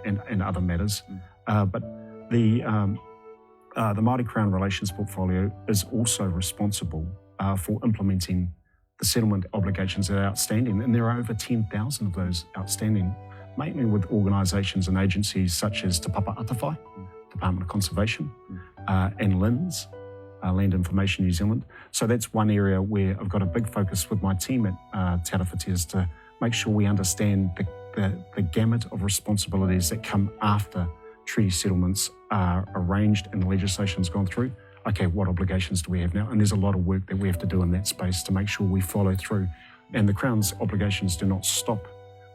and other matters. But the Māori Crown Relations Portfolio is also responsible for implementing the settlement obligations that are outstanding, and there are over 10,000 of those outstanding, mainly with organisations and agencies such as Te Papa Atawhai, Department of Conservation, and LINZ, Land Information New Zealand. So that's one area where I've got a big focus with my team at Te Arawhiti, is to make sure we understand the gamut of responsibilities that come after treaty settlements are arranged and the legislation's gone through. Okay, what obligations do we have now? And there's a lot of work that we have to do in that space to make sure we follow through. And the Crown's obligations do not stop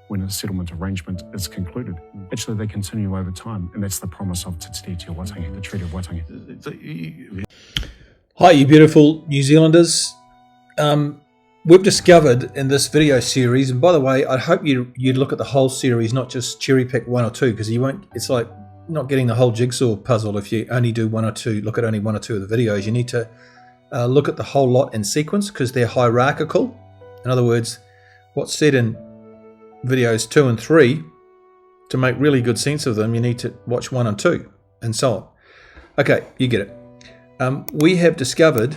when a settlement arrangement is concluded. Actually, they continue over time, and that's the promise of Te Tiriti o Waitangi, the Treaty of Waitangi. Hi, you beautiful New Zealanders. We've discovered in this video series, and by the way, I hope you'd look at the whole series, not just cherry pick one or two, because you won't. It's like not getting the whole jigsaw puzzle if you only do one or two. Look at only one or two of the videos. You need to look at the whole lot in sequence because they're hierarchical. In other words, what's said in videos 2 and 3, to make really good sense of them, you need to watch 1 and 2, and so on. Okay, you get it. We have discovered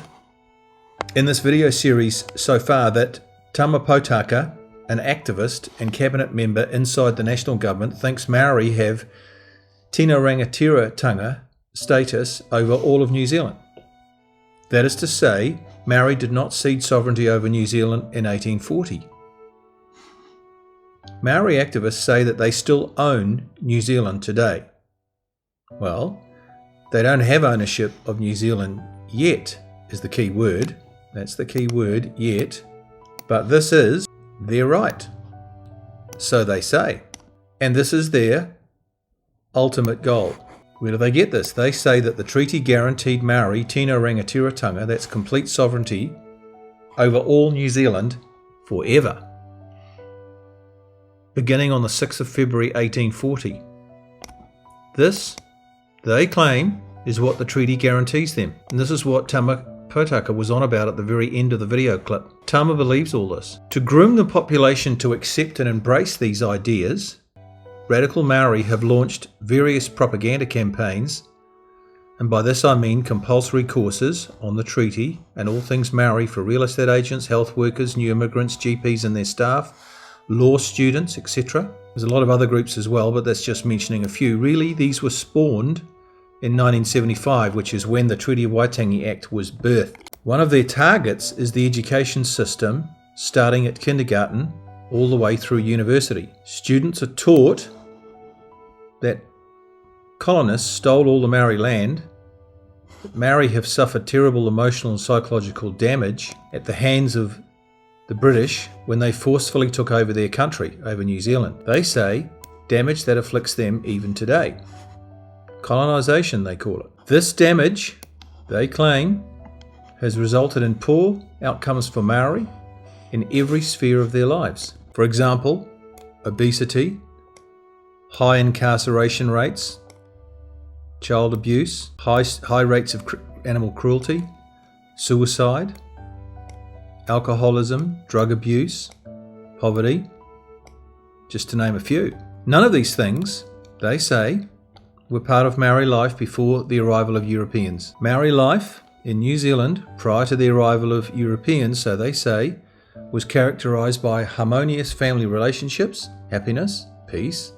in this video series so far that Tama Potaka, an activist and cabinet member inside the national government, thinks Maori have tino rangatiratanga status over all of New Zealand. That is to say, Maori did not cede sovereignty over New Zealand in 1840. Maori activists say that they still own New Zealand today. Well, they don't have ownership of New Zealand yet, is the key word. That's the key word, yet. But this is their right. So they say. And this is their ultimate goal. Where do they get this? They say that the treaty guaranteed Maori tino rangatiratanga, that's complete sovereignty, over all New Zealand forever, beginning on the 6th of February 1840. This, they claim, is what the treaty guarantees them. And this is what Tama Potaka was on about at the very end of the video clip. Tama believes all this. To groom the population to accept and embrace these ideas, radical Maori have launched various propaganda campaigns, and by this I mean compulsory courses on the treaty and all things Maori for real estate agents, health workers, new immigrants, GPs and their staff, law students, etc. There's a lot of other groups as well, but that's just mentioning a few. Really, these were spawned in 1975, which is when the Treaty of Waitangi Act was birthed. One of their targets is the education system, starting at kindergarten all the way through university. Students are taught that colonists stole all the Maori land, that Maori have suffered terrible emotional and psychological damage at the hands of the British when they forcefully took over their country, over New Zealand. They say damage that afflicts them even today. Colonisation, they call it. This damage, they claim, has resulted in poor outcomes for Maori in every sphere of their lives. For example, obesity, high incarceration rates, child abuse, high rates of animal cruelty, suicide, alcoholism, drug abuse, poverty, just to name a few. None of these things, they say, were part of Maori life before the arrival of Europeans. Maori life in New Zealand prior to the arrival of Europeans, so they say, was characterised by harmonious family relationships, happiness, peace,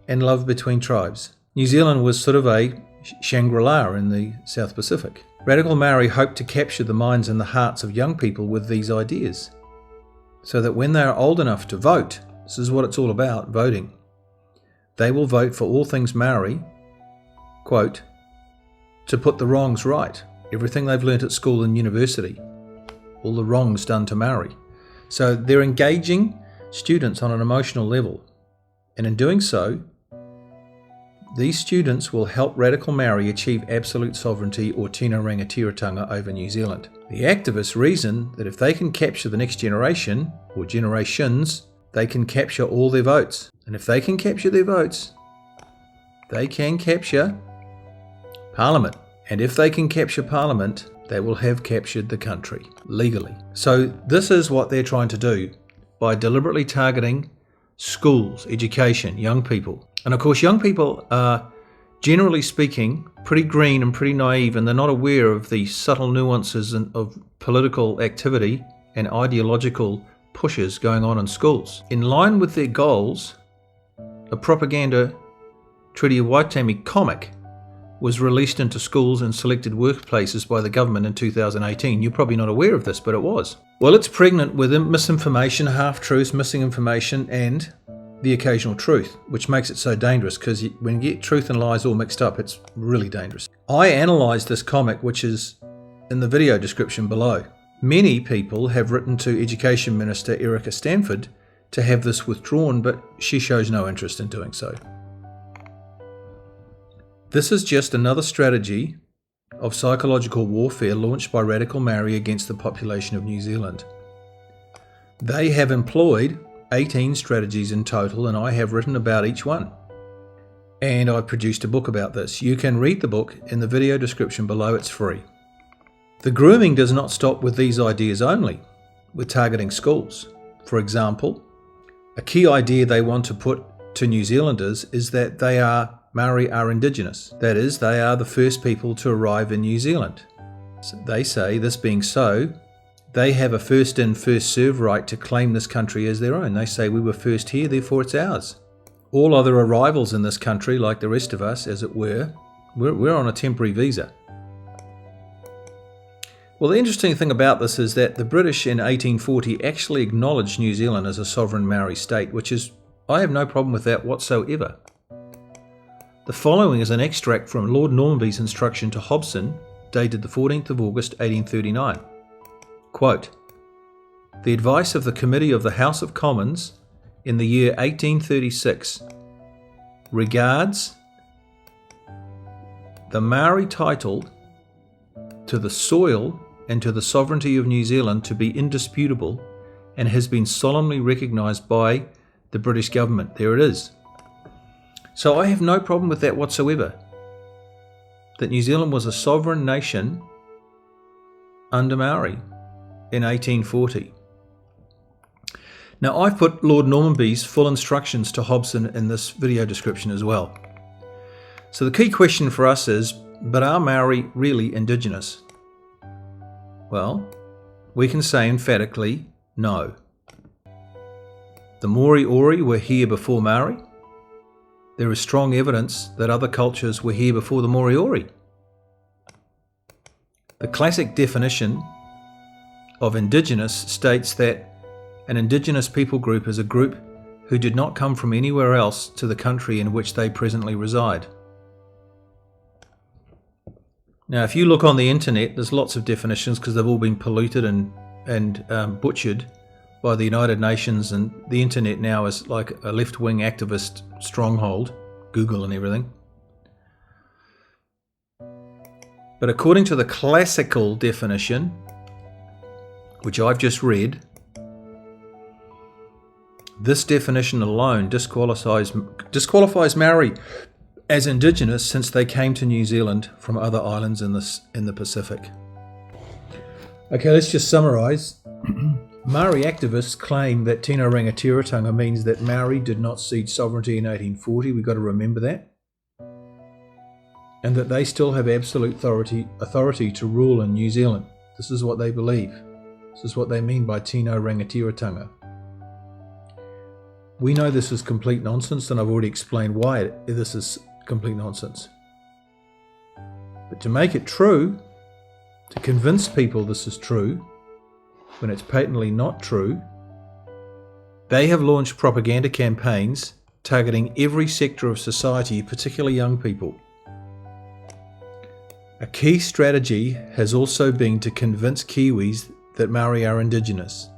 and love between tribes. New Zealand was sort of a Shangri-La in the South Pacific. Radical Maori hoped to capture the minds and the hearts of young people with these ideas, so that when they are old enough to vote, this is what it's all about, voting, they will vote for all things Maori, quote, to put the wrongs right, everything they've learnt at school and university, all the wrongs done to Maori. So they're engaging students on an emotional level, and in doing so, these students will help radical Maori achieve absolute sovereignty or tino rangatiratanga over New Zealand. The activists reason that if they can capture the next generation, or generations, they can capture all their votes. And if they can capture their votes, they can capture Parliament. And if they can capture Parliament, they will have captured the country, legally. So this is what they're trying to do by deliberately targeting schools, education, young people. And of course, young people are, generally speaking, pretty green and pretty naive, and they're not aware of the subtle nuances of political activity and ideological pushes going on in schools. In line with their goals, a propaganda Treaty of Waitangi comic was released into schools and selected workplaces by the government in 2018. You're probably not aware of this, but it was. Well, it's pregnant with misinformation, half-truths, missing information, and the occasional truth, which makes it so dangerous, because when you get truth and lies all mixed up, it's really dangerous. I analysed this comic, which is in the video description below. Many people have written to Education Minister Erica Stanford to have this withdrawn, but she shows no interest in doing so. This is just another strategy of psychological warfare launched by radical Maori against the population of New Zealand. They have employed 18 strategies in total, and I have written about each one. And I've produced a book about this. You can read the book in the video description below, it's free. The grooming does not stop with these ideas only, with targeting schools. For example, a key idea they want to put to New Zealanders is that Maori are Indigenous. That is, they are the first people to arrive in New Zealand. So they say, this being so, they have a first in, first serve right to claim this country as their own. They say, we were first here, therefore it's ours. All other arrivals in this country, like the rest of us, as it were, we're on a temporary visa. Well, the interesting thing about this is that the British in 1840 actually acknowledged New Zealand as a sovereign Maori state, which is, I have no problem with that whatsoever. The following is an extract from Lord Normanby's instruction to Hobson, dated the 14th of August 1839. Quote, "The advice of the Committee of the House of Commons in the year 1836 regards the Maori title to the soil and to the sovereignty of New Zealand to be indisputable and has been solemnly recognised by the British government." There it is. So I have no problem with that whatsoever. That New Zealand was a sovereign nation under Maori in 1840. Now I've put Lord Normanby's full instructions to Hobson in this video description as well. So the key question for us is, but are Maori really Indigenous? Well, we can say emphatically, no. The Moriori were here before Maori. There is strong evidence that other cultures were here before the Moriori. The classic definition of Indigenous states that an Indigenous people group is a group who did not come from anywhere else to the country in which they presently reside. Now, if you look on the internet, there's lots of definitions because they've all been polluted and butchered by the United Nations, and the internet now is like a left-wing activist stronghold, Google and everything. But according to the classical definition, which I've just read, this definition alone disqualifies Maori as Indigenous since they came to New Zealand from other islands in the Pacific. Okay, let's just summarise. Maori activists claim that Tino Rangatiratanga means that Maori did not cede sovereignty in 1840, we've got to remember that, and that they still have absolute authority to rule in New Zealand. This is what they believe. This is what they mean by Tino Rangatiratanga. We know this is complete nonsense, and I've already explained why this is complete nonsense. But to make it true, to convince people this is true, when it's patently not true, they have launched propaganda campaigns targeting every sector of society, particularly young people. A key strategy has also been to convince Kiwis that Maori are Indigenous.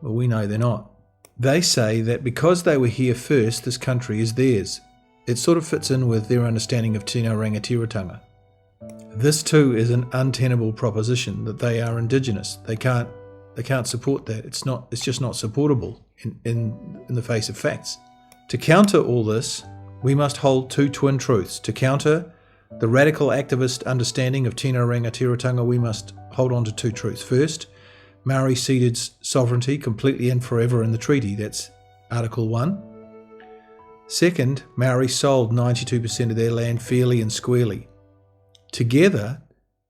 Well, we know they're not. They say that because they were here first, this country is theirs. It sort of fits in with their understanding of Tino Rangatiratanga. This too is an untenable proposition that they are Indigenous. They can't support that. It's just not supportable in the face of facts. To counter all this, we must hold two twin truths. To counter the radical activist understanding of Tino Rangatiratanga, we must hold on to two truths. First, Maori ceded sovereignty completely and forever in the treaty. That's Article 1. Second, Maori sold 92% of their land fairly and squarely. Together,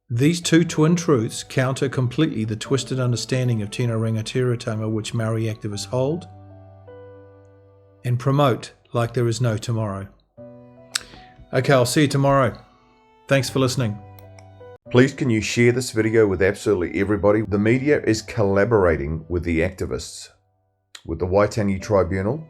these two twin truths counter completely the twisted understanding of tino rangatiratanga which Maori activists hold and promote like there is no tomorrow. Okay, I'll see you tomorrow. Thanks for listening. Please can you share this video with absolutely everybody? The media is collaborating with the activists, with the Waitangi Tribunal,